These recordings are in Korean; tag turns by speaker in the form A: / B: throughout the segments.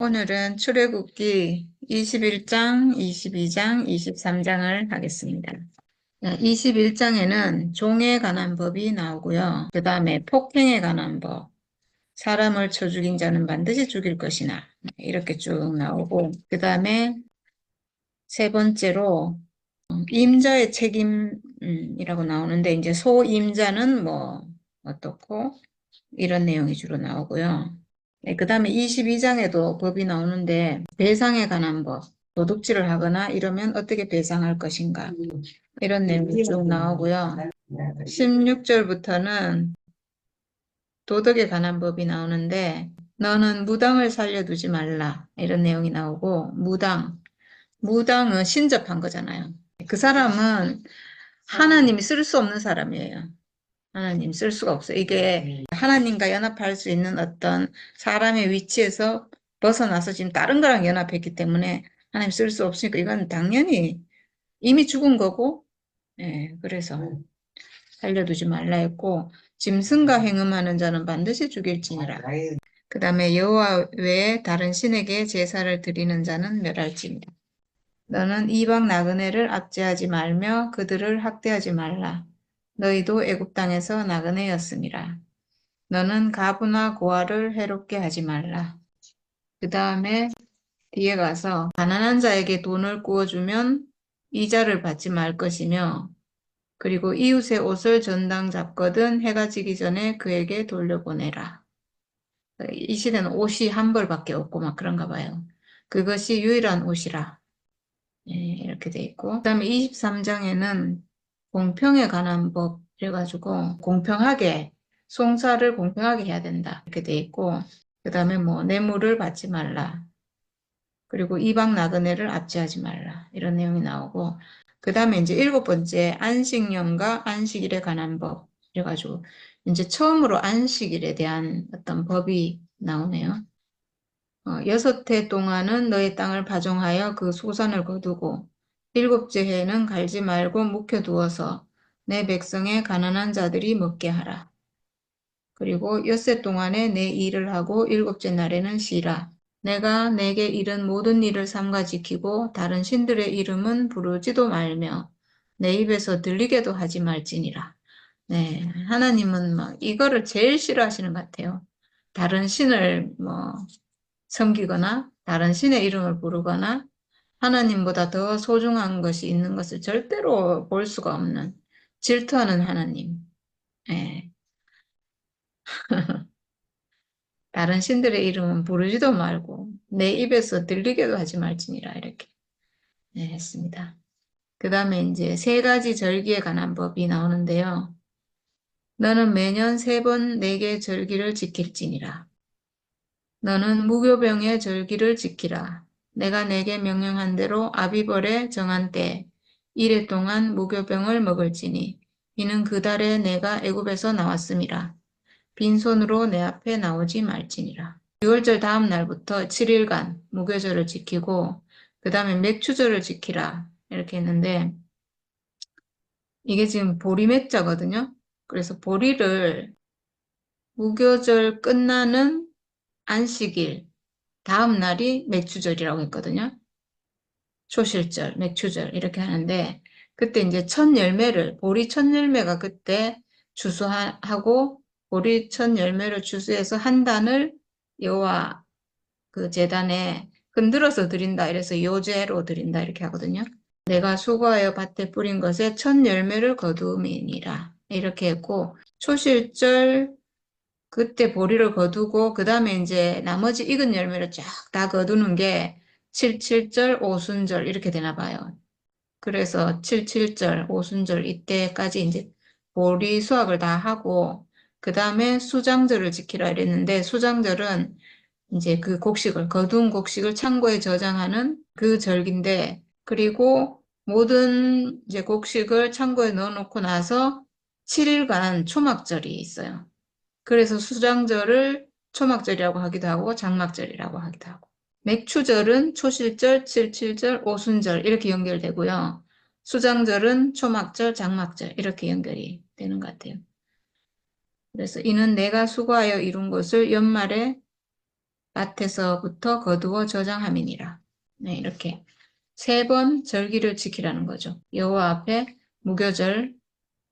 A: 오늘은 출애굽기 21장, 22장, 23장을 하겠습니다. 21장에는 종에 관한 법이 나오고요. 그 다음에 폭행에 관한 법, 사람을 쳐 죽인 자는 반드시 죽일 것이나 이렇게 쭉 나오고, 그 다음에 세 번째로 임자의 책임이라고 나오는데, 이제 소임자는 뭐 어떻고 이런 내용이 주로 나오고요. 그 다음에 22장에도 법이 나오는데 배상에 관한 법, 도둑질을 하거나 이러면 어떻게 배상할 것인가 이런 내용이 쭉 나오고요. 16절부터는 도덕에 관한 법이 나오는데 너는 무당을 살려두지 말라 이런 내용이 나오고, 무당은 신접한 거잖아요. 그 사람은 하나님이 쓸 수 없는 사람이에요. 하나님 쓸 수가 없어요. 이게 하나님과 연합할 수 있는 어떤 사람의 위치에서 벗어나서 지금 다른 거랑 연합했기 때문에 하나님 쓸 수 없으니까 이건 당연히 이미 죽은 거고, 그래서 살려두지 말라 했고, 짐승과 행음하는 자는 반드시 죽일지니라. 그 다음에 여호와 외에 다른 신에게 제사를 드리는 자는 멸할지니라. 너는 이방 나그네를 압제하지 말며 그들을 학대하지 말라. 너희도 애굽 땅에서 나그네였음이라. 너는 가부나 고아를 해롭게 하지 말라. 그 다음에 뒤에 가서 가난한 자에게 돈을 구워주면 이자를 받지 말 것이며, 그리고 이웃의 옷을 전당 잡거든 해가 지기 전에 그에게 돌려보내라. 이 시대는 옷이 한 벌밖에 없고 막 그런가 봐요. 그것이 유일한 옷이라. 이렇게 돼 있고, 그 다음에 23장에는 공평에 관한 법 이래가지고 공평하게 송사를 공평하게 해야 된다 이렇게 돼 있고, 그 다음에 뭐 뇌물을 받지 말라, 그리고 이방 나그네를 압제하지 말라 이런 내용이 나오고, 그 다음에 이제 7번째 안식년과 안식일에 관한 법 이래가지고 이제 처음으로 안식일에 대한 어떤 법이 나오네요. 6해 동안은 너의 땅을 파종하여 그 소산을 거두고 7째 해에는 갈지 말고 묵혀두어서 내 백성의 가난한 자들이 먹게 하라. 그리고 6해 동안에 내 일을 하고 7째 날에는 쉬라. 내가 내게 이른 모든 일을 삼가 지키고 다른 신들의 이름은 부르지도 말며 내 입에서 들리게도 하지 말지니라. 네, 하나님은 막 이거를 제일 싫어하시는 것 같아요. 다른 신을 섬기거나 다른 신의 이름을 부르거나 하나님보다 더 소중한 것이 있는 것을 절대로 볼 수가 없는 질투하는 하나님. 예. 다른 신들의 이름은 부르지도 말고 내 입에서 들리게도 하지 말지니라 이렇게 했습니다. 그 다음에 이제 3가지 절기에 관한 법이 나오는데요. 너는 매년 3번 내게 절기를 지킬지니라. 너는 무교병의 절기를 지키라. 내가 내게 명령한 대로 아비벌에 정한 때 1해 동안 무교병을 먹을지니 이는 그 달에 내가 애굽에서 나왔음이라. 빈손으로 내 앞에 나오지 말지니라. 6월절 다음 날부터 7일간 무교절을 지키고 그 다음에 맥추절을 지키라 이렇게 했는데, 이게 지금 보리맥자거든요. 그래서 보리를 무교절 끝나는 안식일 다음 날이 맥추절이라고 했거든요. 초실절, 맥추절 이렇게 하는데, 그때 이제 첫 열매를, 보리 첫 열매가 그때 추수하고 보리 첫 열매를 추수해서 한 단을 여호와 그 제단에 흔들어서 드린다 이래서 요제로 드린다 이렇게 하거든요. 내가 수고하여 밭에 뿌린 것에 첫 열매를 거두음이니라 이렇게 했고, 초실절 그때 보리를 거두고 그 다음에 이제 나머지 익은 열매를 쫙 다 거두는 게 77절, 오순절 이렇게 되나 봐요. 그래서 77절, 오순절 이때까지 이제 보리 수확을 다 하고 그 다음에 수장절을 지키라 이랬는데, 수장절은 이제 그 곡식을, 거둔 곡식을 창고에 저장하는 그 절기인데, 그리고 모든 이제 곡식을 창고에 넣어놓고 나서 7일간 초막절이 있어요. 그래서 수장절을 초막절이라고 하기도 하고 장막절이라고 하기도 하고, 맥추절은 초실절, 칠칠절, 오순절 이렇게 연결되고요. 수장절은 초막절, 장막절 이렇게 연결이 되는 것 같아요. 그래서 이는 내가 수고하여 이룬 것을 연말에 밭에서부터 거두어 저장함이니라. 네, 이렇게 3번 절기를 지키라는 거죠. 여호와 앞에 무교절,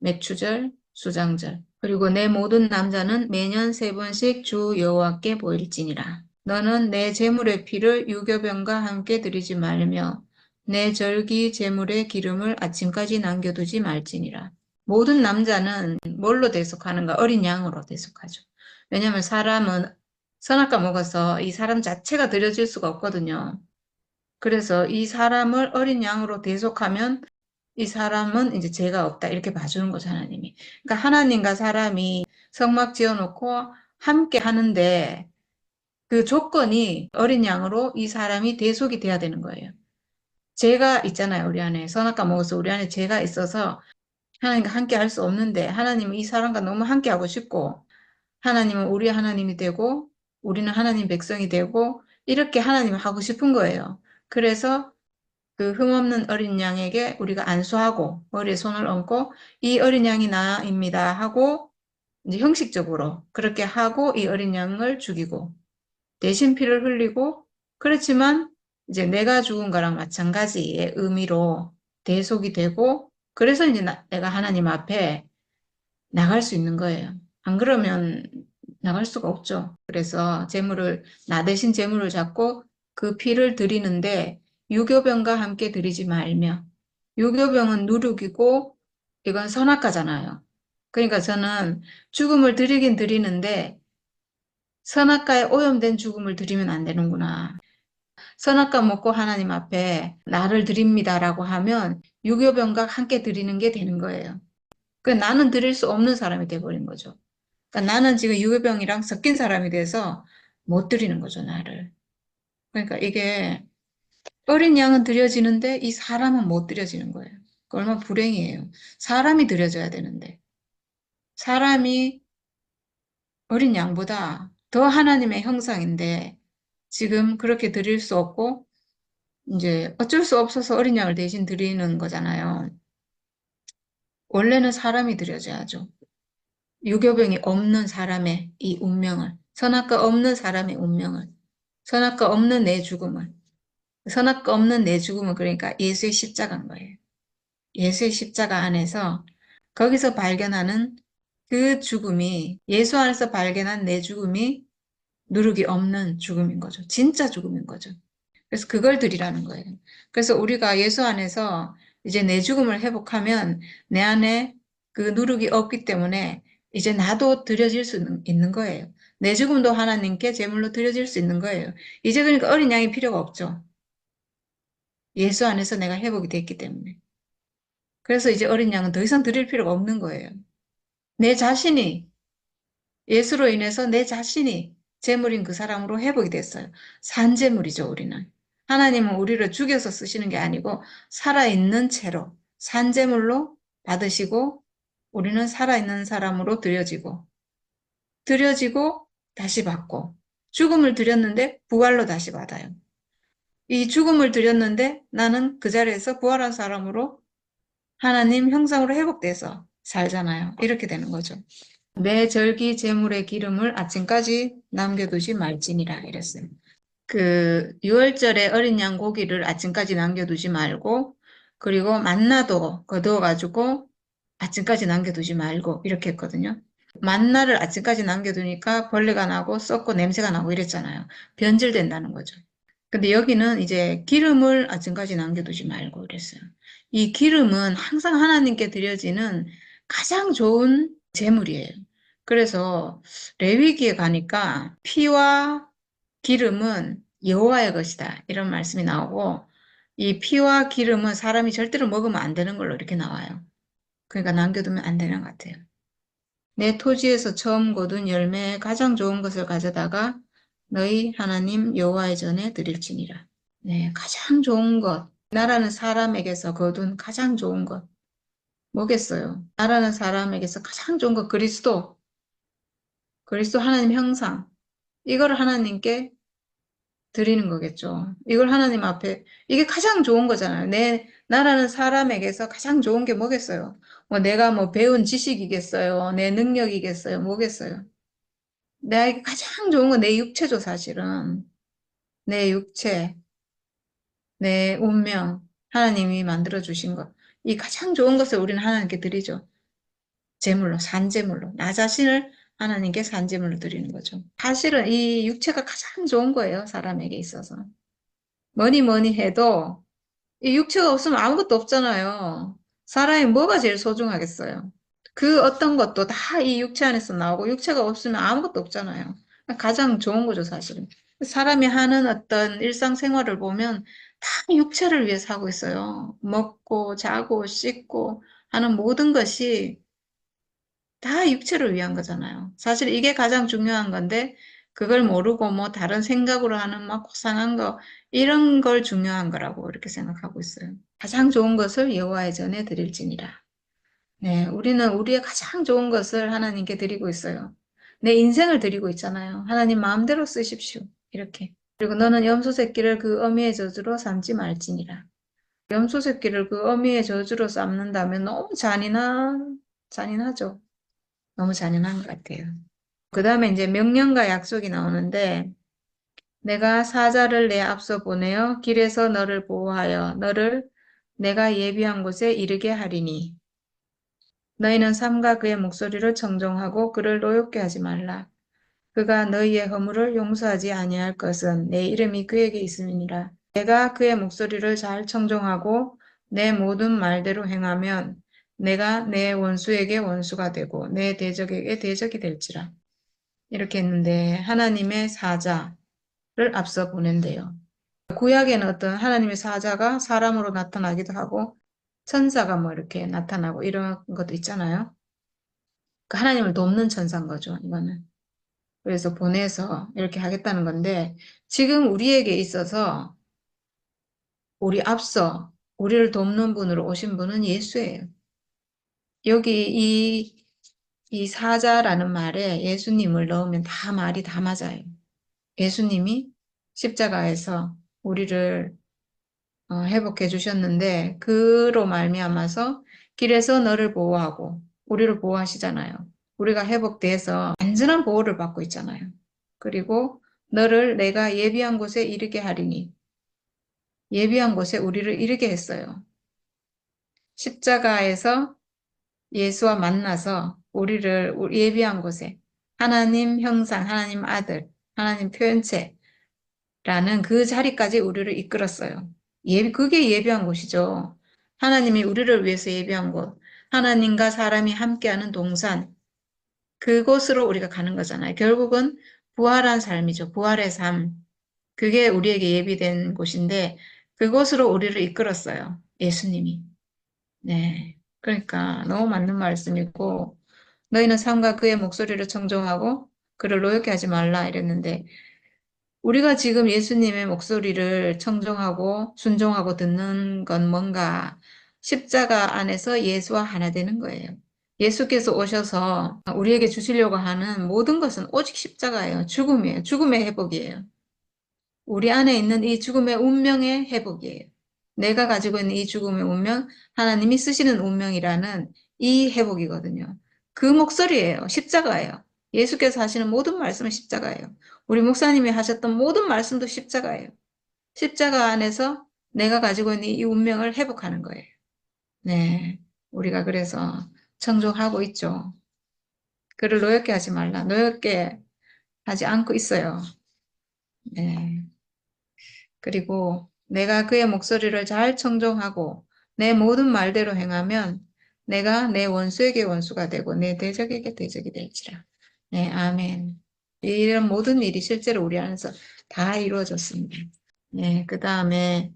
A: 매추절, 수장절. 그리고 내 모든 남자는 매년 3번씩 주 여호와께 보일지니라. 너는 내 제물의 피를 유교병과 함께 드리지 말며 내 절기 제물의 기름을 아침까지 남겨두지 말지니라. 모든 남자는 뭘로 대속하는가? 어린 양으로 대속하죠. 왜냐하면 사람은 선악과 먹어서 이 사람 자체가 드려질 수가 없거든요. 그래서 이 사람을 어린 양으로 대속하면 이 사람은 이제 죄가 없다 이렇게 봐주는 거죠, 하나님이. 그러니까 하나님과 사람이 성막 지어놓고 함께 하는데 그 조건이 어린 양으로 이 사람이 대속이 돼야 되는 거예요. 죄가 있잖아요, 우리 안에. 선악과 먹어서 우리 안에 죄가 있어서 하나님과 함께 할 수 없는데 하나님은 이 사람과 너무 함께 하고 싶고 하나님은 우리 하나님이 되고 우리는 하나님 백성이 되고 이렇게 하나님을 하고 싶은 거예요. 그래서 그 흠없는 어린 양에게 우리가 안수하고 머리에 손을 얹고 이 어린 양이 나입니다 하고 이제 형식적으로 그렇게 하고 이 어린 양을 죽이고 대신 피를 흘리고 그렇지만 이제 내가 죽은 거랑 마찬가지의 의미로 대속이 되고 그래서 이제 내가 하나님 앞에 나갈 수 있는 거예요. 안 그러면 나갈 수가 없죠. 그래서 나 대신 제물을 잡고 그 피를 드리는데 유교병과 함께 드리지 말며 유교병은 누룩이고 이건 선악과잖아요. 그러니까 저는 죽음을 드리긴 드리는데 선악과에 오염된 죽음을 드리면 안 되는구나. 선악과 먹고 하나님 앞에 나를 드립니다라고 하면 유교병과 함께 드리는 게 되는 거예요. 그 나는 드릴 수 없는 사람이 돼버린 거죠. 그러니까 나는 지금 유교병이랑 섞인 사람이 돼서 못 드리는 거죠, 나를. 그러니까 이게 어린 양은 드려지는데 이 사람은 못 드려지는 거예요. 얼마나 불행이에요. 사람이 드려져야 되는데. 사람이 어린 양보다 더 하나님의 형상인데 지금 그렇게 드릴 수 없고 이제 어쩔 수 없어서 어린 양을 대신 드리는 거잖아요. 원래는 사람이 드려져야죠. 유교병이 없는 사람의 이 운명을, 선악과 없는 사람의 운명을, 선악과 없는 내 죽음을, 선악과 없는 내 죽음은 그러니까 예수의 십자가인 거예요. 예수의 십자가 안에서 거기서 발견하는 그 죽음이 예수 안에서 발견한 내 죽음이 누룩이 없는 죽음인 거죠. 진짜 죽음인 거죠. 그래서 그걸 드리라는 거예요. 그래서 우리가 예수 안에서 이제 내 죽음을 회복하면 내 안에 그 누룩이 없기 때문에 이제 나도 드려질 수 있는 거예요. 내 죽음도 하나님께 제물로 드려질 수 있는 거예요. 이제 그러니까 어린 양이 필요가 없죠. 예수 안에서 내가 회복이 됐기 때문에. 그래서 이제 어린 양은 더 이상 드릴 필요가 없는 거예요. 내 자신이 예수로 인해서 내 자신이 제물인 그 사람으로 회복이 됐어요. 산제물이죠, 우리는. 하나님은 우리를 죽여서 쓰시는 게 아니고 살아있는 채로 산제물로 받으시고 우리는 살아있는 사람으로 드려지고 다시 받고 죽음을 드렸는데 부활로 다시 받아요. 이 죽음을 드렸는데 나는 그 자리에서 부활한 사람으로 하나님 형상으로 회복돼서 살잖아요. 이렇게 되는 거죠. 내 절기 제물의 기름을 아침까지 남겨두지 말지니라 이랬어요. 그 6월절에 어린 양 고기를 아침까지 남겨두지 말고 그리고 만나도 거두어가지고 아침까지 남겨두지 말고 이렇게 했거든요. 만나를 아침까지 남겨두니까 벌레가 나고 썩고 냄새가 나고 이랬잖아요. 변질된다는 거죠. 근데 여기는 이제 기름을 아침까지 남겨두지 말고 그랬어요. 이 기름은 항상 하나님께 드려지는 가장 좋은 제물이에요. 그래서 레위기에 가니까 피와 기름은 여호와의 것이다. 이런 말씀이 나오고 이 피와 기름은 사람이 절대로 먹으면 안 되는 걸로 이렇게 나와요. 그러니까 남겨두면 안 되는 것 같아요. 내 토지에서 처음 거둔 열매의 가장 좋은 것을 가져다가 너희 하나님 여호와의 전에 드릴지니라. 네, 가장 좋은 것. 나라는 사람에게서 거둔 가장 좋은 것. 뭐겠어요? 나라는 사람에게서 가장 좋은 것 그리스도. 그리스도 하나님 형상. 이걸 하나님께 드리는 거겠죠. 이걸 하나님 앞에 이게 가장 좋은 거잖아요. 나라는 사람에게서 가장 좋은 게 뭐겠어요? 뭐 내가 뭐 배운 지식이겠어요? 내 능력이겠어요? 뭐겠어요? 나에게 가장 좋은 건 내 육체죠, 사실은. 내 육체, 내 운명, 하나님이 만들어 주신 것. 이 가장 좋은 것을 우리는 하나님께 드리죠. 제물로, 산제물로. 나 자신을 하나님께 산제물로 드리는 거죠. 사실은 이 육체가 가장 좋은 거예요, 사람에게 있어서. 뭐니 뭐니 해도 이 육체가 없으면 아무것도 없잖아요. 사람이 뭐가 제일 소중하겠어요? 그 어떤 것도 다 이 육체 안에서 나오고 육체가 없으면 아무것도 없잖아요. 가장 좋은 거죠, 사실은. 사람이 하는 어떤 일상생활을 보면 다 육체를 위해서 하고 있어요. 먹고 자고 씻고 하는 모든 것이 다 육체를 위한 거잖아요. 사실 이게 가장 중요한 건데 그걸 모르고 뭐 다른 생각으로 하는 막 고상한 거 이런 걸 중요한 거라고 이렇게 생각하고 있어요. 가장 좋은 것을 여호와의 전에 드릴지니라. 네, 우리는 우리의 가장 좋은 것을 하나님께 드리고 있어요. 내 인생을 드리고 있잖아요. 하나님 마음대로 쓰십시오. 이렇게. 그리고 너는 염소 새끼를 그 어미의 저주로 삼지 말지니라. 염소 새끼를 그 어미의 저주로 삼는다면 너무 잔인하죠. 너무 잔인한 것 같아요. 그 다음에 이제 명령과 약속이 나오는데, 내가 사자를 내 앞서 보내어 길에서 너를 보호하여 너를 내가 예비한 곳에 이르게 하리니, 너희는 삼가 그의 목소리를 청종하고 그를 노엽게 하지 말라. 그가 너희의 허물을 용서하지 아니할 것은 내 이름이 그에게 있음이니라. 내가 그의 목소리를 잘 청종하고 내 모든 말대로 행하면 내가 내 원수에게 원수가 되고 내 대적에게 대적이 될지라. 이렇게 했는데 하나님의 사자를 앞서 보낸대요. 구약에는 어떤 하나님의 사자가 사람으로 나타나기도 하고 천사가 뭐 이렇게 나타나고 이런 것도 있잖아요. 그 하나님을 돕는 천사인 거죠, 이거는. 그래서 보내서 이렇게 하겠다는 건데, 지금 우리에게 있어서, 우리 앞서, 우리를 돕는 분으로 오신 분은 예수예요. 여기 이 사자라는 말에 예수님을 넣으면 다 말이 다 맞아요. 예수님이 십자가에서 우리를 회복해 주셨는데, 그로 말미암아서 길에서 너를 보호하고, 우리를 보호하시잖아요. 우리가 회복돼서 완전한 보호를 받고 있잖아요. 그리고 너를 내가 예비한 곳에 이르게 하리니, 예비한 곳에 우리를 이르게 했어요. 십자가에서 예수와 만나서 우리를 예비한 곳에 하나님 형상, 하나님 아들, 하나님 표현체라는 그 자리까지 우리를 이끌었어요. 그게 예비한 곳이죠. 하나님이 우리를 위해서 예비한 곳, 하나님과 사람이 함께하는 동산, 그곳으로 우리가 가는 거잖아요. 결국은 부활한 삶이죠. 부활의 삶. 그게 우리에게 예비된 곳인데 그곳으로 우리를 이끌었어요. 예수님이. 네. 그러니까 너무 맞는 말씀이고 너희는 삼가 그의 목소리를 청종하고 그를 노엽게 하지 말라 이랬는데 우리가 지금 예수님의 목소리를 청종하고 순종하고 듣는 건 뭔가 십자가 안에서 예수와 하나 되는 거예요. 예수께서 오셔서 우리에게 주시려고 하는 모든 것은 오직 십자가예요. 죽음이에요. 죽음의 회복이에요. 우리 안에 있는 이 죽음의 운명의 회복이에요. 내가 가지고 있는 이 죽음의 운명, 하나님이 쓰시는 운명이라는 이 회복이거든요. 그 목소리예요. 십자가예요. 예수께서 하시는 모든 말씀은 십자가예요. 우리 목사님이 하셨던 모든 말씀도 십자가예요. 십자가 안에서 내가 가지고 있는 이 운명을 회복하는 거예요. 네. 우리가 그래서 청종하고 있죠. 그를 노엽게 하지 말라. 노엽게 하지 않고 있어요. 네. 그리고 내가 그의 목소리를 잘 청종하고 내 모든 말대로 행하면 내가 내 원수에게 원수가 되고 내 대적에게 대적이 될지라. 네, 아멘. 이런 모든 일이 실제로 우리 안에서 다 이루어졌습니다. 네, 그 다음에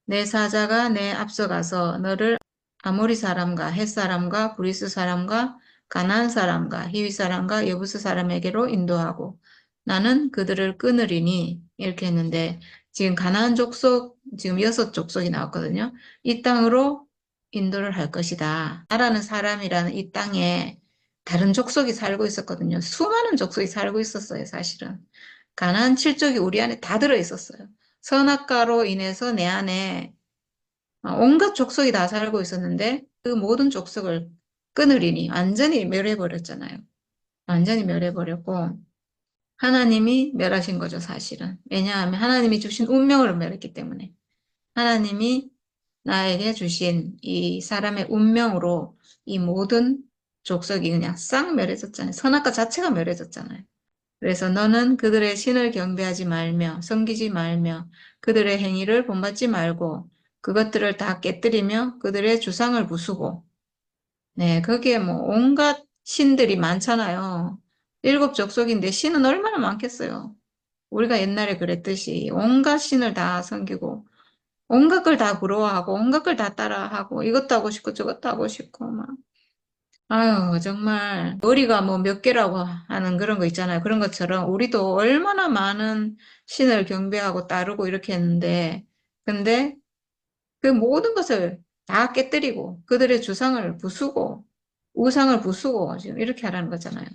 A: 내 사자가 내 앞서가서 너를 아모리 사람과 헷 사람과 브리스 사람과 가나안 사람과 히위 사람과 여부스 사람에게로 인도하고 나는 그들을 끊으리니 이렇게 했는데 지금 가나안 족속 지금 6족속이 나왔거든요. 이 땅으로 인도를 할 것이다. 나라는 사람이라는 이 땅에 다른 족속이 살고 있었거든요. 수많은 족속이 살고 있었어요, 사실은. 가나안 7족이 우리 안에 다 들어 있었어요. 선악과로 인해서 내 안에 온갖 족속이 다 살고 있었는데 그 모든 족속을 끊으리니 완전히 멸해버렸잖아요. 완전히 멸해버렸고 하나님이 멸하신 거죠, 사실은. 왜냐하면 하나님이 주신 운명을 멸했기 때문에. 하나님이 나에게 주신 이 사람의 운명으로 이 모든 족속이 그냥 싹 멸해졌잖아요. 선악과 자체가 멸해졌잖아요. 그래서 너는 그들의 신을 경배하지 말며 섬기지 말며 그들의 행위를 본받지 말고 그것들을 다 깨뜨리며 그들의 주상을 부수고 네, 거기에 뭐 온갖 신들이 많잖아요. 일곱 족속인데 신은 얼마나 많겠어요. 우리가 옛날에 그랬듯이 온갖 신을 다 섬기고 온갖 걸 다 부러워하고 온갖 걸 다 따라하고 이것도 하고 싶고 저것도 하고 싶고 막 아유 정말 머리가 뭐 몇 개라고 하는 그런 거 있잖아요. 그런 것처럼 우리도 얼마나 많은 신을 경배하고 따르고 이렇게 했는데 근데 그 모든 것을 다 깨뜨리고 그들의 주상을 부수고 우상을 부수고 지금 이렇게 하라는 거잖아요.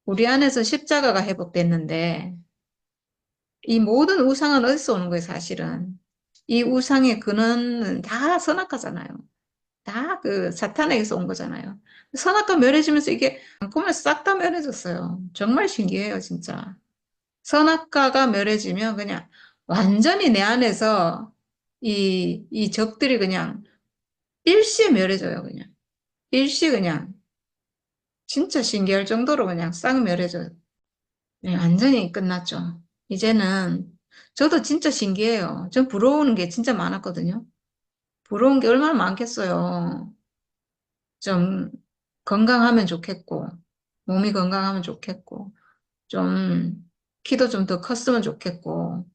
A: 우리 안에서 십자가가 회복됐는데 이 모든 우상은 어디서 오는 거예요, 사실은? 이 우상의 근원은 다 선악과잖아요. 다 그 사탄에게서 온 거잖아요. 선악과 멸해지면서 이게 한꺼번에 싹 다 멸해졌어요. 정말 신기해요, 진짜. 선악과가 멸해지면 그냥 완전히 내 안에서 이 적들이 그냥 일시에 멸해져요, 그냥. 일시 그냥. 진짜 신기할 정도로 그냥 싹 멸해져요. 네, 완전히 끝났죠. 이제는 저도 진짜 신기해요. 전 부러운 게 진짜 많았거든요. 부러운 게 얼마나 많겠어요. 좀 건강하면 좋겠고, 몸이 건강하면 좋겠고, 좀 키도 좀 더 컸으면 좋겠고.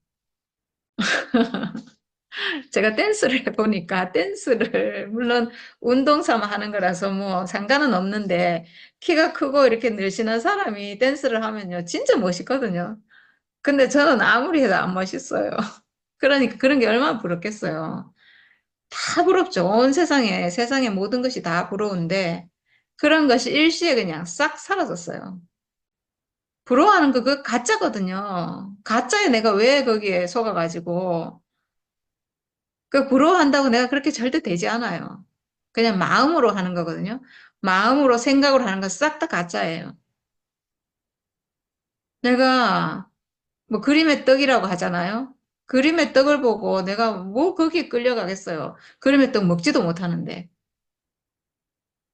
A: 제가 댄스를 해보니까 댄스를 물론 운동 삼아 하는 거라서 뭐 상관은 없는데 키가 크고 이렇게 늘씬한 사람이 댄스를 하면요. 진짜 멋있거든요. 근데 저는 아무리 해도 안 멋있어요. 그러니까 그런 게 얼마나 부럽겠어요. 다 부럽죠. 온 세상에, 세상의 모든 것이 다 부러운데, 그런 것이 일시에 그냥 싹 사라졌어요. 부러워하는 거, 그거 가짜거든요. 가짜에 내가 왜 거기에 속아가지고, 그 부러워한다고 내가 그렇게 절대 되지 않아요. 그냥 마음으로 하는 거거든요. 마음으로 생각으로 하는 건 싹 다 가짜예요. 내가 뭐 그림의 떡이라고 하잖아요. 그림의 떡을 보고 내가 뭐 거기에 끌려가겠어요. 그림의 떡 먹지도 못하는데.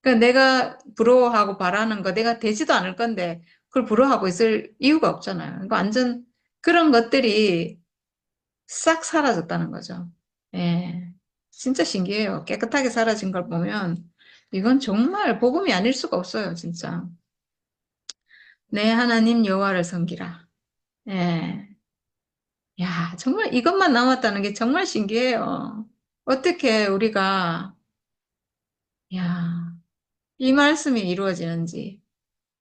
A: 그러니까 내가 부러워하고 바라는 거 내가 되지도 않을 건데 그걸 부러워하고 있을 이유가 없잖아요. 그러니까 완전 그런 것들이 싹 사라졌다는 거죠. 예. 진짜 신기해요. 깨끗하게 사라진 걸 보면 이건 정말 복음이 아닐 수가 없어요, 진짜. 내 하나님 여호와를 섬기라. 예. 야, 정말 이것만 남았다는 게 정말 신기해요. 어떻게 우리가 야, 이 말씀이 이루어지는지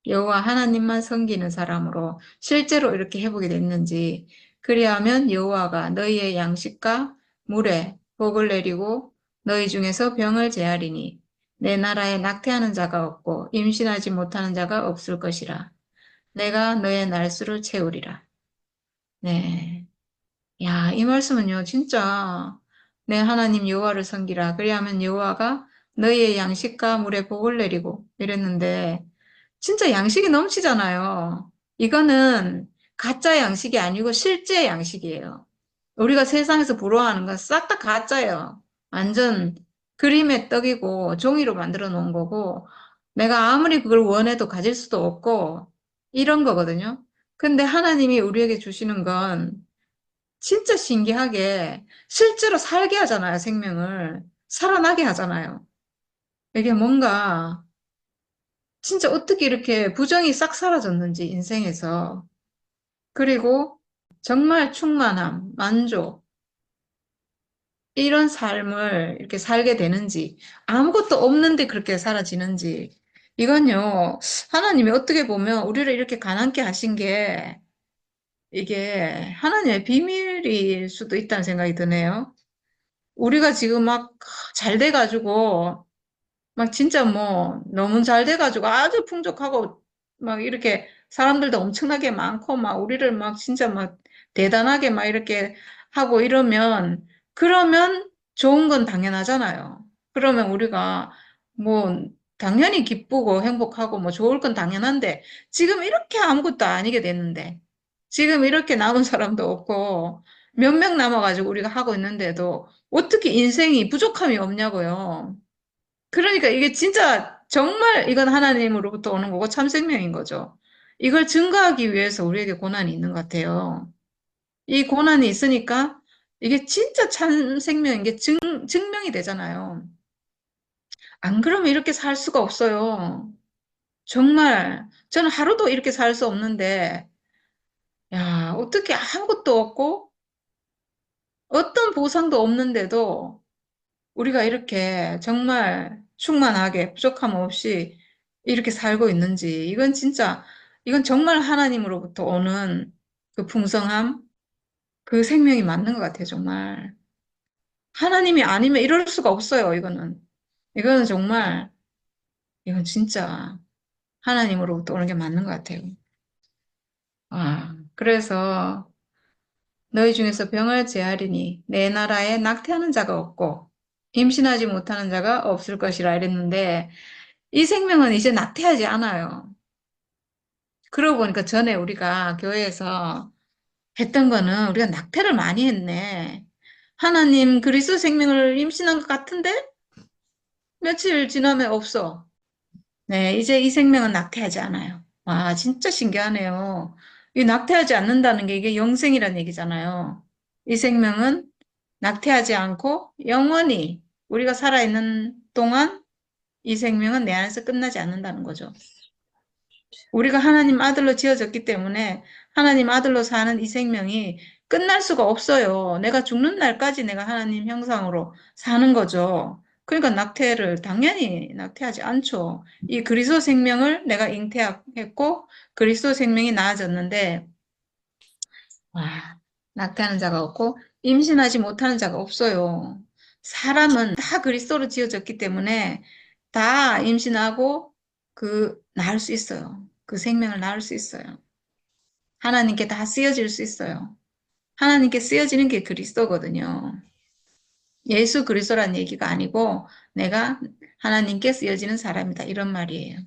A: 여호와 하나님만 섬기는 사람으로 실제로 이렇게 해보게 됐는지 그리하면 여호와가 너희의 양식과 물에 복을 내리고 너희 중에서 병을 제하리니 내 나라에 낙태하는 자가 없고 임신하지 못하는 자가 없을 것이라 내가 너의 날수를 채우리라. 네. 야, 이 말씀은요, 진짜 내 하나님 여호와를 섬기라. 그리하면 여호와가 너희의 양식과 물에 복을 내리고 이랬는데 진짜 양식이 넘치잖아요. 이거는 가짜 양식이 아니고 실제 양식이에요. 우리가 세상에서 부러워하는 건 싹 다 가짜예요. 완전 그림의 떡이고 종이로 만들어 놓은 거고 내가 아무리 그걸 원해도 가질 수도 없고 이런 거거든요. 근데 하나님이 우리에게 주시는 건 진짜 신기하게 실제로 살게 하잖아요, 생명을. 살아나게 하잖아요. 이게 뭔가 진짜 어떻게 이렇게 부정이 싹 사라졌는지 인생에서. 그리고 정말 충만함, 만족, 이런 삶을 이렇게 살게 되는지, 아무것도 없는데 그렇게 사라지는지, 이건요, 하나님이 어떻게 보면 우리를 이렇게 가난케 하신 게 이게 하나님의 비밀일 수도 있다는 생각이 드네요. 우리가 지금 막 잘 돼가지고, 막 진짜 뭐 너무 잘 돼가지고 아주 풍족하고 막 이렇게 사람들도 엄청나게 많고 막 우리를 막 진짜 막 대단하게 막 이렇게 하고 이러면 그러면 좋은 건 당연하잖아요. 그러면 우리가 뭐 당연히 기쁘고 행복하고 뭐 좋을 건 당연한데 지금 이렇게 아무것도 아니게 됐는데 지금 이렇게 남은 사람도 없고 몇 명 남아가지고 우리가 하고 있는데도 어떻게 인생이 부족함이 없냐고요. 그러니까 이게 진짜 정말 이건 하나님으로부터 오는 거고 참 생명인 거죠. 이걸 증거하기 위해서 우리에게 고난이 있는 것 같아요. 이 고난이 있으니까 이게 진짜 참 생명인 게 증명이 되잖아요. 안 그러면 이렇게 살 수가 없어요. 정말 저는 하루도 이렇게 살 수 없는데, 야, 어떻게 아무것도 없고 어떤 보상도 없는데도 우리가 이렇게 정말 충만하게 부족함 없이 이렇게 살고 있는지, 이건 진짜, 이건 정말 하나님으로부터 오는 그 풍성함, 그 생명이 맞는 것 같아요, 정말. 하나님이 아니면 이럴 수가 없어요, 이거는. 이거는 정말, 이건 진짜 하나님으로부터 오는 게 맞는 것 같아요. 그래서 너희 중에서 병을 제하리니 내 나라에 낙태하는 자가 없고 임신하지 못하는 자가 없을 것이라 이랬는데 이 생명은 이제 낙태하지 않아요. 그러고 보니까 전에 우리가 교회에서 했던 거는 우리가 낙태를 많이 했네. 하나님 그리스도 생명을 임신한 것 같은데 며칠 지나면 없어. 네, 이제 이 생명은 낙태하지 않아요. 와, 진짜 신기하네요. 이 낙태하지 않는다는 게 이게 영생이라는 얘기잖아요. 이 생명은 낙태하지 않고 영원히 우리가 살아있는 동안 이 생명은 내 안에서 끝나지 않는다는 거죠. 우리가 하나님 아들로 지어졌기 때문에 하나님 아들로 사는 이 생명이 끝날 수가 없어요. 내가 죽는 날까지 내가 하나님 형상으로 사는 거죠. 그러니까 낙태를 당연히 낙태하지 않죠. 이 그리스도 생명을 내가 잉태했고 그리스도 생명이 나아졌는데 와, 낙태하는 자가 없고 임신하지 못하는 자가 없어요. 사람은 다 그리스도로 지어졌기 때문에 다 임신하고 낳을 수 있어요. 그 생명을 낳을 수 있어요. 하나님께 다 쓰여질 수 있어요. 하나님께 쓰여지는 게 그리스도거든요. 예수 그리스도란 얘기가 아니고 내가 하나님께 쓰여지는 사람이다 이런 말이에요.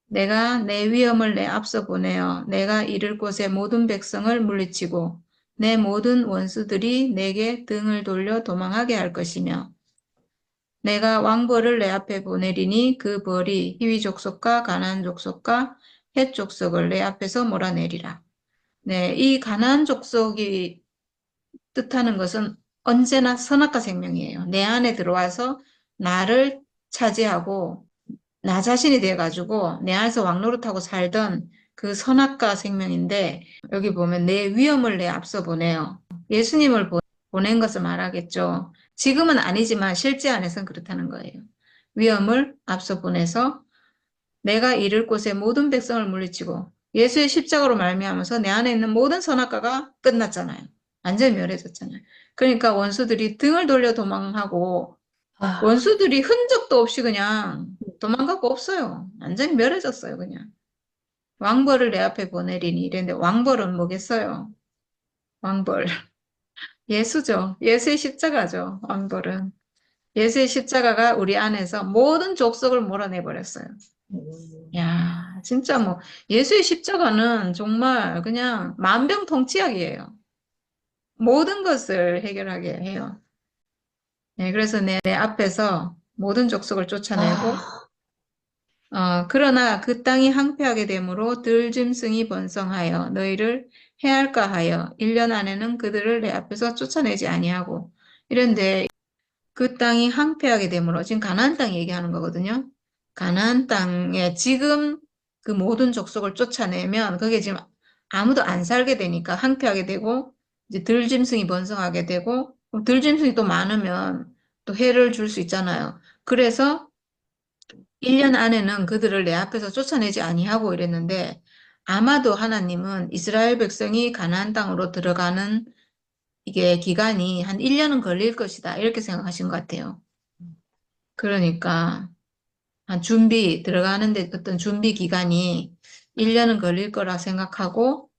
A: 내가 내 위엄을 내 앞서 보내어 내가 이를 곳에 모든 백성을 물리치고 내 모든 원수들이 내게 등을 돌려 도망하게 할 것이며 내가 왕벌을 내 앞에 보내리니 그 벌이 희위 족속과 가나안 족속과 헷 족속을 내 앞에서 몰아내리라. 네, 이 가나안 족속이 뜻하는 것은 언제나 선악과 생명이에요. 내 안에 들어와서 나를 차지하고 나 자신이 돼가지고 내 안에서 왕노릇하고 살던 그 선악과 생명인데 여기 보면 내 위엄을 내 앞서 보내요. 예수님을 보낸 것을 말하겠죠. 지금은 아니지만 실제 안에서는 그렇다는 거예요. 위엄을 앞서 보내서 내가 이를 곳에 모든 백성을 물리치고 예수의 십자가로 말미암아서 내 안에 있는 모든 선악과가 끝났잖아요. 완전히 멸해졌잖아요. 그러니까 원수들이 등을 돌려 도망하고
B: 아,
A: 원수들이 흔적도 없이 그냥 도망가고 없어요. 완전히 멸해졌어요, 그냥. 왕벌을 내 앞에 보내리니 이랬는데 왕벌은 뭐겠어요? 왕벌. 예수죠. 예수의 십자가죠, 왕벌은. 예수의 십자가가 우리 안에서 모든 족속을 몰아내버렸어요. 야, 진짜 뭐, 예수의 십자가는 정말 그냥 만병통치약이에요. 모든 것을 해결하게 해요. 네, 그래서 내 앞에서 모든 족속을 쫓아내고,
B: 아,
A: 그러나 그 땅이 황폐하게 되므로 들짐승이 번성하여 너희를 해할까 하여 1년 안에는 그들을 내 앞에서 쫓아내지 아니하고, 이런데 그 땅이 황폐하게 되므로 지금 가나안 땅 얘기하는 거거든요. 가나안 땅에 지금 그 모든 족속을 쫓아내면 그게 지금 아무도 안 살게 되니까 황폐하게 되고 이제 들짐승이 번성하게 되고 들짐승이 또 많으면 또 해를 줄 수 있잖아요. 그래서 1년 안에는 그들을 내 앞에서 쫓아내지 아니하고 이랬는데 아마도 하나님은 이스라엘 백성이 가나안 땅으로 들어가는 이게 기간이 한 1년은 걸릴 것이다. 이렇게 생각하신 것 같아요. 그러니까 한 들어가는데 어떤 준비 기간이 1년은 걸릴 거라 생각하고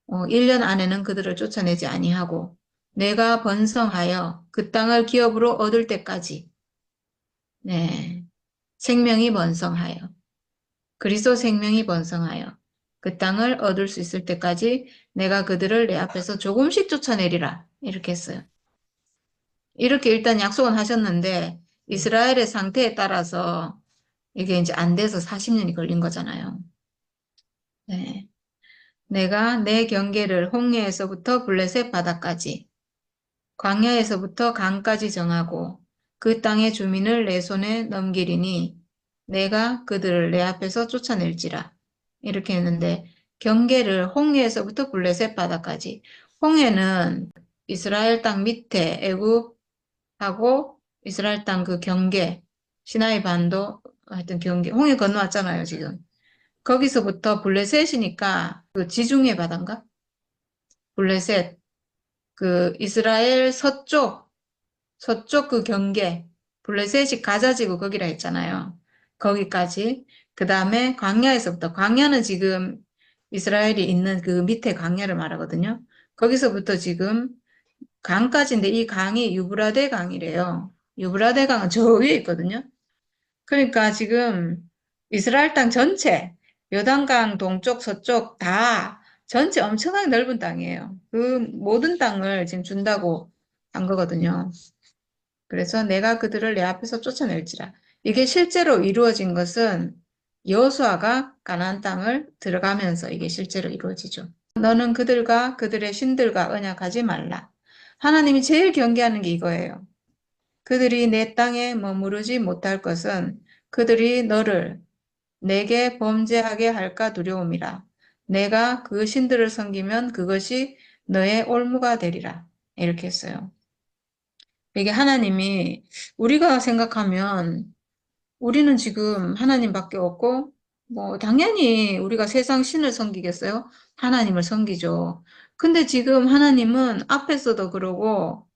A: 1년 안에는 그들을 쫓아내지 아니하고 내가 번성하여 그 땅을 기업으로 얻을 때까지 네. 생명이 번성하여. 그리스도 생명이 번성하여. 그 땅을 얻을 수 있을 때까지 내가 그들을 내 앞에서 조금씩 쫓아내리라. 이렇게 했어요. 이렇게 일단 약속은 하셨는데 이스라엘의 상태에 따라서 이게 이제 안 돼서 40년이 걸린 거잖아요. 네. 내가 내 경계를 홍해에서부터 블레셋 바다까지, 광야에서부터 강까지 정하고 그 땅의 주민을 내 손에 넘기리니 내가 그들을 내 앞에서 쫓아낼지라. 이렇게 했는데 경계를 홍해에서부터 블레셋 바다까지. 홍해는 이스라엘 땅 밑에 애굽하고 이스라엘 땅 그 경계, 시나이 반도 하여튼 경계, 홍해 건너왔잖아요, 지금. 거기서부터 블레셋이니까 그 지중해 바다인가? 블레셋, 그 이스라엘 서쪽 그 경계, 블레셋이 가자지구 거기라 했잖아요. 거기까지. 그 다음에 광야에서부터, 광야는 지금 이스라엘이 있는 그 밑에 광야를 말하거든요. 거기서부터 지금 강까지인데 이 강이 유브라데 강이래요. 유브라데 강은 저 위에 있거든요. 그러니까 지금 이스라엘 땅 전체, 요단강 동쪽, 서쪽 다 전체 엄청나게 넓은 땅이에요. 그 모든 땅을 지금 준다고 한 거거든요. 그래서 내가 그들을 내 앞에서 쫓아낼지라. 이게 실제로 이루어진 것은 여호수아가 가나안 땅을 들어가면서 이게 실제로 이루어지죠. 너는 그들과 그들의 신들과 언약하지 말라. 하나님이 제일 경계하는 게 이거예요. 그들이 내 땅에 머무르지 못할 것은 그들이 너를 내게 범죄하게 할까 두려움이라. 내가 그 신들을 섬기면 그것이 너의 올무가 되리라. 이렇게 했어요. 이게 하나님이 우리가 생각하면 우리는 지금 하나님밖에 없고 뭐 당연히 우리가 세상 신을 섬기겠어요? 하나님을 섬기죠. 근데 지금 하나님은 앞에서도 그러고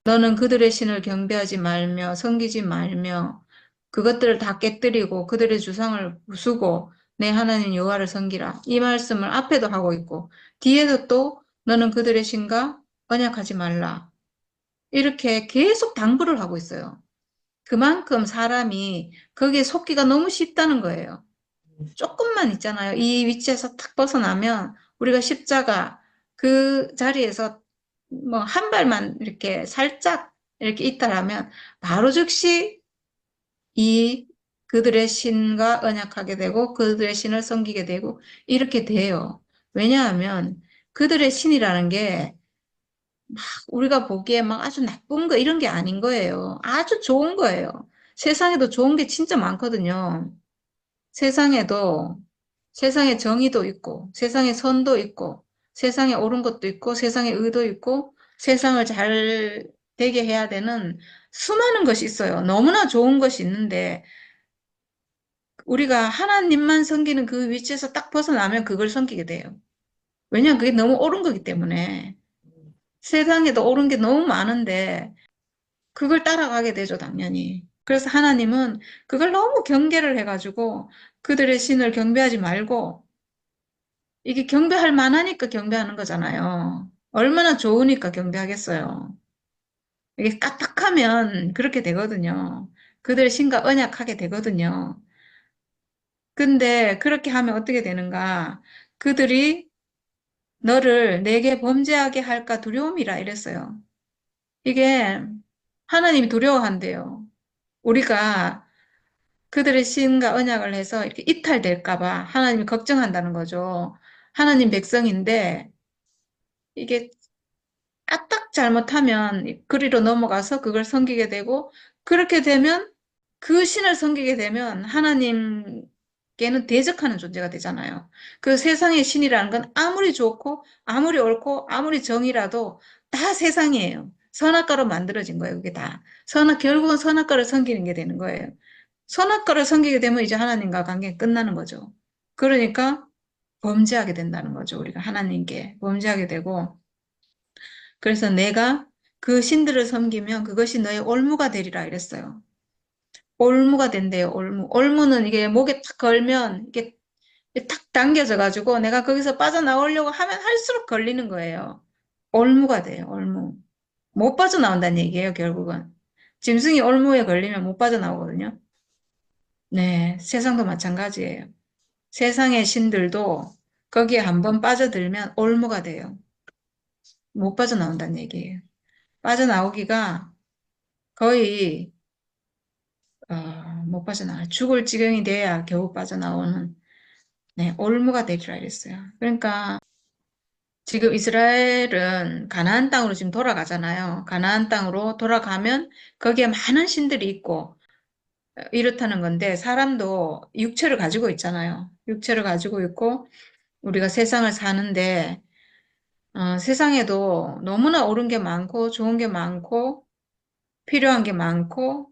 A: 너는 그들의 신을 경배하지 말며 섬기지 말며 그것들을 다 깨뜨리고 그들의 주상을 부수고 내 하나님 여호와를 섬기라. 이 말씀을 앞에도 하고 있고 뒤에도 또 너는 그들의 신과 언약하지 말라. 이렇게 계속 당부를 하고 있어요. 그만큼 사람이 거기에 속기가 너무 쉽다는 거예요. 조금만 있잖아요. 이 위치에서 탁 벗어나면 우리가 십자가 그 자리에서 뭐 한 발만 이렇게 살짝 이렇게 있다라면 바로 즉시 이 그들의 신과 언약하게 되고 그들의 신을 섬기게 되고 이렇게 돼요. 왜냐하면 그들의 신이라는 게 우리가 보기에 막 아주 나쁜 거 이런 게 아닌 거예요. 아주 좋은 거예요. 세상에도 좋은 게 진짜 많거든요. 세상에도 세상에 정의도 있고 세상에 선도 있고 세상에 옳은 것도 있고 세상에 의도 있고 세상을 잘 되게 해야 되는 수많은 것이 있어요. 너무나 좋은 것이 있는데 우리가 하나님만 섬기는 그 위치에서 딱 벗어나면 그걸 섬기게 돼요. 왜냐하면 그게 너무 옳은 거기 때문에 세상에도 옳은 게 너무 많은데 그걸 따라가게 되죠, 당연히. 그래서 하나님은 그걸 너무 경계를 해가지고 그들의 신을 경배하지 말고 이게 경배할 만하니까 경배하는 거잖아요. 얼마나 좋으니까 경배하겠어요. 이게 까딱하면 그렇게 되거든요. 그들의 신과 언약하게 되거든요. 근데 그렇게 하면 어떻게 되는가? 그들이 너를 내게 범죄하게 할까 두려움이라 이랬어요. 이게 하나님이 두려워한대요. 우리가 그들의 신과 언약을 해서 이렇게 이탈될까 봐 하나님이 걱정한다는 거죠. 하나님 백성인데 이게 까딱 잘못하면 그리로 넘어가서 그걸 섬기게 되고 그렇게 되면 그 신을 섬기게 되면 하나님께는 대적하는 존재가 되잖아요. 그 세상의 신이라는 건 아무리 좋고 아무리 옳고 아무리 정의라도 다 세상이에요. 선악과로 만들어진 거예요. 그게 다. 결국은 선악과를 섬기는 게 되는 거예요. 선악과를 섬기게 되면 이제 하나님과 관계가 끝나는 거죠. 그러니까 범죄하게 된다는 거죠. 우리가 하나님께 범죄하게 되고 그래서 내가 그 신들을 섬기면 그것이 너의 올무가 되리라 이랬어요. 올무가 된대요, 올무. 올무는 이게 목에 탁 걸면 이게 탁 당겨져 가지고 내가 거기서 빠져나오려고 하면 할수록 걸리는 거예요. 올무가 돼요, 올무. 못 빠져나온다는 얘기예요, 결국은. 짐승이 올무에 걸리면 못 빠져나오거든요. 네, 세상도 마찬가지예요. 세상의 신들도 거기에 한번 빠져들면 올무가 돼요. 못 빠져나온다는 얘기예요. 빠져나오기가 거의 못 빠져나와요. 죽을 지경이 돼야 겨우 빠져나오는 네, 올무가 되리라 이랬어요. 그러니까 지금 이스라엘은 가나안 땅으로 지금 돌아가잖아요. 가나안 땅으로 돌아가면 거기에 많은 신들이 있고 이렇다는 건데 사람도 육체를 가지고 있잖아요. 육체를 가지고 있고 우리가 세상을 사는데 세상에도 너무나 옳은 게 많고 좋은 게 많고 필요한 게 많고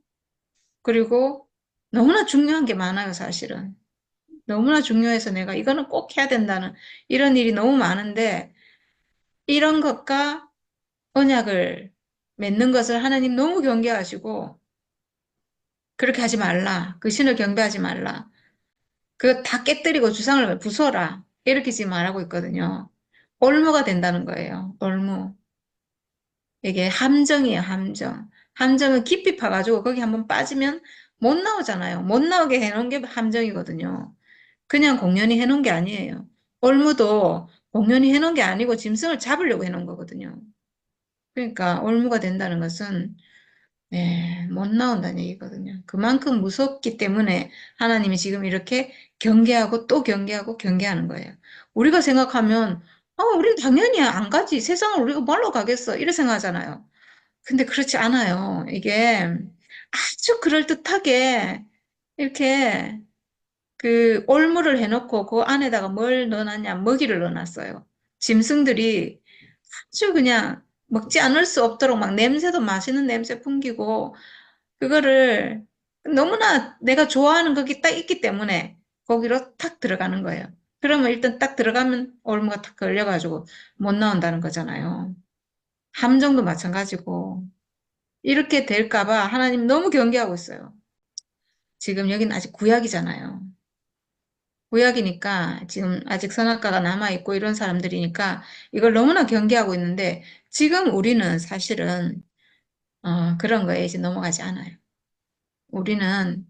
A: 그리고 너무나 중요한 게 많아요, 사실은. 너무나 중요해서 내가 이거는 꼭 해야 된다는 이런 일이 너무 많은데 이런 것과 언약을 맺는 것을 하나님 너무 경계하시고 그렇게 하지 말라. 그 신을 경배하지 말라. 그거 다 깨뜨리고 주상을 부숴라. 이렇게 지금 말하고 있거든요. 올무가 된다는 거예요. 올무. 이게 함정이에요, 함정. 함정은 깊이 파가지고 거기 한번 빠지면 못 나오잖아요. 못 나오게 해놓은 게 함정이거든요. 그냥 공연히 해놓은 게 아니에요. 올무도 공연히 해놓은 게 아니고 짐승을 잡으려고 해놓은 거거든요. 그러니까 올무가 된다는 것은 네, 못 나온다는 얘기거든요. 그만큼 무섭기 때문에 하나님이 지금 이렇게 경계하고 또 경계하고 경계하는 거예요. 우리가 생각하면 우리는 당연히 안 가지. 세상을 우리가 뭘로 가겠어. 이렇게 생각하잖아요. 근데 그렇지 않아요. 이게 아주 그럴듯하게 이렇게 그 올무를 해놓고 그 안에다가 뭘 넣어놨냐, 먹이를 넣어놨어요. 짐승들이 아주 그냥 먹지 않을 수 없도록 막 냄새도 맛있는 냄새 풍기고 그거를 너무나 내가 좋아하는 거기 딱 있기 때문에 거기로 탁 들어가는 거예요. 그러면 일단 딱 들어가면 올무가 탁 걸려가지고 못 나온다는 거잖아요. 함정도 마찬가지고 이렇게 될까 봐 하나님 너무 경계하고 있어요. 지금 여기는 아직 구약이잖아요. 구약이니까 지금 아직 선악과가 남아있고 이런 사람들이니까 이걸 너무나 경계하고 있는데 지금 우리는 사실은 그런 거에 이제 넘어가지 않아요. 우리는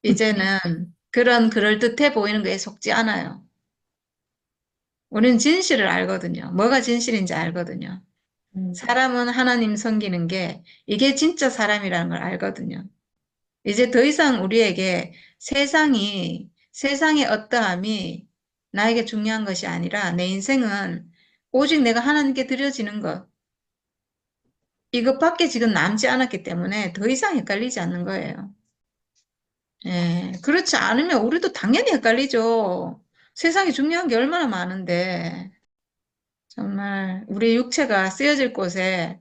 A: 이제는 그런 그럴듯해 보이는 거에 속지 않아요. 우리는 진실을 알거든요. 뭐가 진실인지 알거든요. 사람은 하나님 섬기는 게 이게 진짜 사람이라는 걸 알거든요. 이제 더 이상 우리에게 세상의 어떠함이 나에게 중요한 것이 아니라 내 인생은 오직 내가 하나님께 드려지는 것, 이것밖에 지금 남지 않았기 때문에 더 이상 헷갈리지 않는 거예요. 예, 그렇지 않으면 우리도 당연히 헷갈리죠. 세상에 중요한 게 얼마나 많은데, 정말 우리 육체가 쓰여질 곳에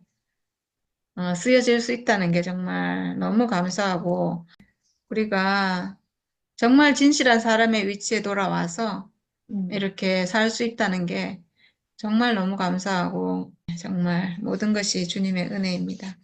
A: 쓰여질 수 있다는 게 정말 너무 감사하고, 우리가 정말 진실한 사람의 위치에 돌아와서 이렇게 살 수 있다는 게 정말 너무 감사하고 정말 모든 것이 주님의 은혜입니다.